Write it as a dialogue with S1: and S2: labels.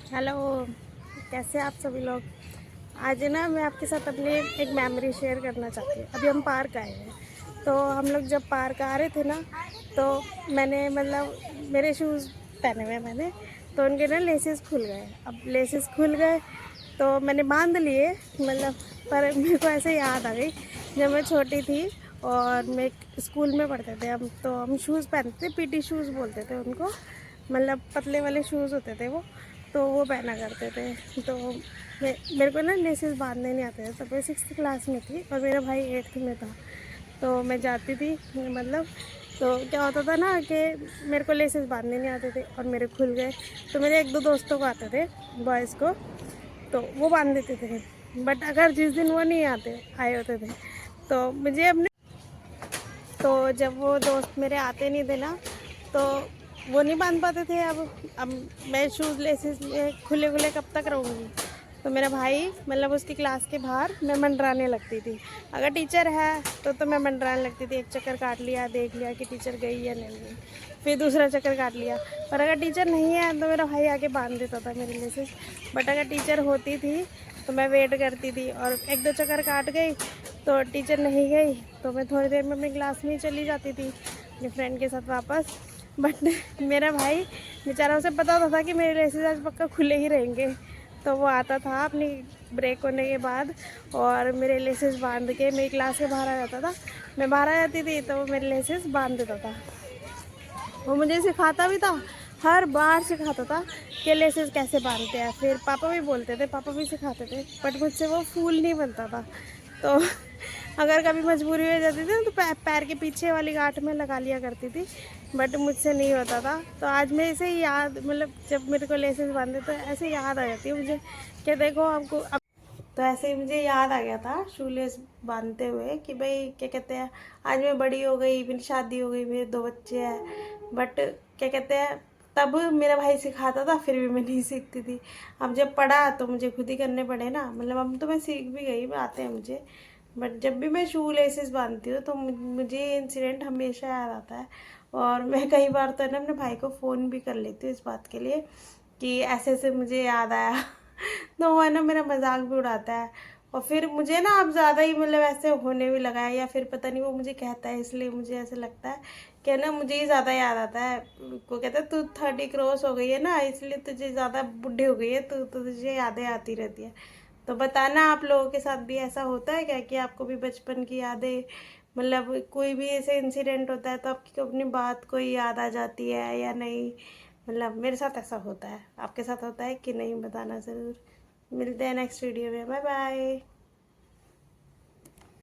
S1: Hello, कैसे आप सभी लोग। आज ना मैं आपके साथ अपनी एक मेमोरी शेयर करना चाहती हूँ। अभी हम पार्क आए हैं, तो हम लोग जब पार्क आ रहे थे ना, तो मैंने मेरे शूज़ पहने हुए मैंने, तो उनके ना लेसेस खुल गए। अब लेसेस खुल गए तो मैंने बांध लिए, पर मेरे को ऐसे याद आ गई जब मैं छोटी थी और मैं स्कूल में पढ़ते थे। हम शूज़ पहनते थे, पीटी शूज़ बोलते थे उनको, पतले वाले शूज़ होते थे वो, तो वो पहना करते थे। तो मेरे को ना लेसेस बांधने नहीं आते थे। तब मैं 6th क्लास में थी और मेरा भाई 8th में था। तो मैं जाती थी, तो क्या होता था ना कि मेरे को लेसेस बांधने नहीं आते थे और मेरे खुल गए। तो मेरे एक दो दोस्तों को आते थे, बॉयज़ को, तो वो बांध देते थे। बट अगर जिस दिन वो नहीं आए होते थे, तो मुझे अपने तो जब वो दोस्त मेरे आते नहीं थे ना, तो वो नहीं बांध पाते थे। अब मैं शूज़ लेसेस में खुले खुले कब तक रहूँगी। तो मेरा भाई उसकी क्लास के बाहर मैं मंडराने लगती थी। अगर टीचर है तो मैं मंडराने लगती थी। एक चक्कर काट लिया, देख लिया कि टीचर गई या नहीं गई, फिर दूसरा चक्कर काट लिया। पर अगर टीचर नहीं है तो मेरा भाई आके बांध देता था मेरे लेसेस। बट अगर टीचर होती थी तो मैं वेट करती थी, और एक दो चक्कर काट गई तो टीचर नहीं गई तो मैं थोड़ी देर में अपनी क्लास में ही चली जाती थी अपने फ्रेंड के साथ वापस। बट मेरा भाई बेचारा, उसे पता होता था कि मेरे लेसेस आज पक्का खुले ही रहेंगे, तो वो आता था अपनी ब्रेक होने के बाद और मेरे लेसेस बांध के मेरी क्लास के बाहर आ जाता था। मैं बाहर आ जाती थी तो वो मेरे लेसेस बांध देता था। वो मुझे सिखाता भी था, हर बार सिखाता था कि लेसेस कैसे बांधते हैं। फिर पापा भी बोलते थे, पापा भी सिखाते थे, बट मुझसे वो फूल नहीं बनता था। तो अगर कभी मजबूरी हो जाती थी ना, तो पैर के पीछे वाली गांठ में लगा लिया करती थी, बट मुझसे नहीं होता था। तो आज मैं इसे याद, जब मेरे को लेसेस बांधे तो ऐसे याद आ जाती है मुझे कि देखो आपको अब। तो ऐसे ही मुझे याद आ गया था शू लेस बांधते हुए कि भाई क्या कहते हैं, आज मैं बड़ी हो गई, मेरी शादी हो गई, मेरे 2 बच्चे हैं, बट क्या कहते हैं, तब मेरा भाई सिखाता था फिर भी मैं नहीं सीखती थी। अब जब पढ़ा तो मुझे खुद ही करने पड़े ना, अब तो मैं सीख भी गई, आते हैं मुझे। बट जब भी मैं शू लेसेस बांधती हूँ तो मुझे ये इंसिडेंट हमेशा याद आता है। और मैं कई बार तो है ना अपने भाई को फ़ोन भी कर लेती हूँ इस बात के लिए कि ऐसे ऐसे मुझे याद आया। तो वो है ना मेरा मजाक भी उड़ाता है। और फिर मुझे ना अब ज़्यादा ही ऐसे होने भी लगा है, या फिर पता नहीं वो मुझे कहता है इसलिए मुझे ऐसे लगता है कि ना मुझे ही ज़्यादा याद आता है। वो कहता है तू 30 क्रॉस हो गई है ना, इसलिए तुझे ज़्यादा बुढ़ी हो गई है, तो तुझे यादें आती रहती है। तो बताना आप लोगों के साथ भी ऐसा होता है क्या कि आपको भी बचपन की यादें, कोई भी ऐसे इंसिडेंट होता है तो आपकी अपनी बात कोई याद आ जाती है या नहीं। मेरे साथ ऐसा होता है, आपके साथ होता है कि नहीं, बताना ज़रूर। मिलते हैं नेक्स्ट वीडियो में, बाय बाय।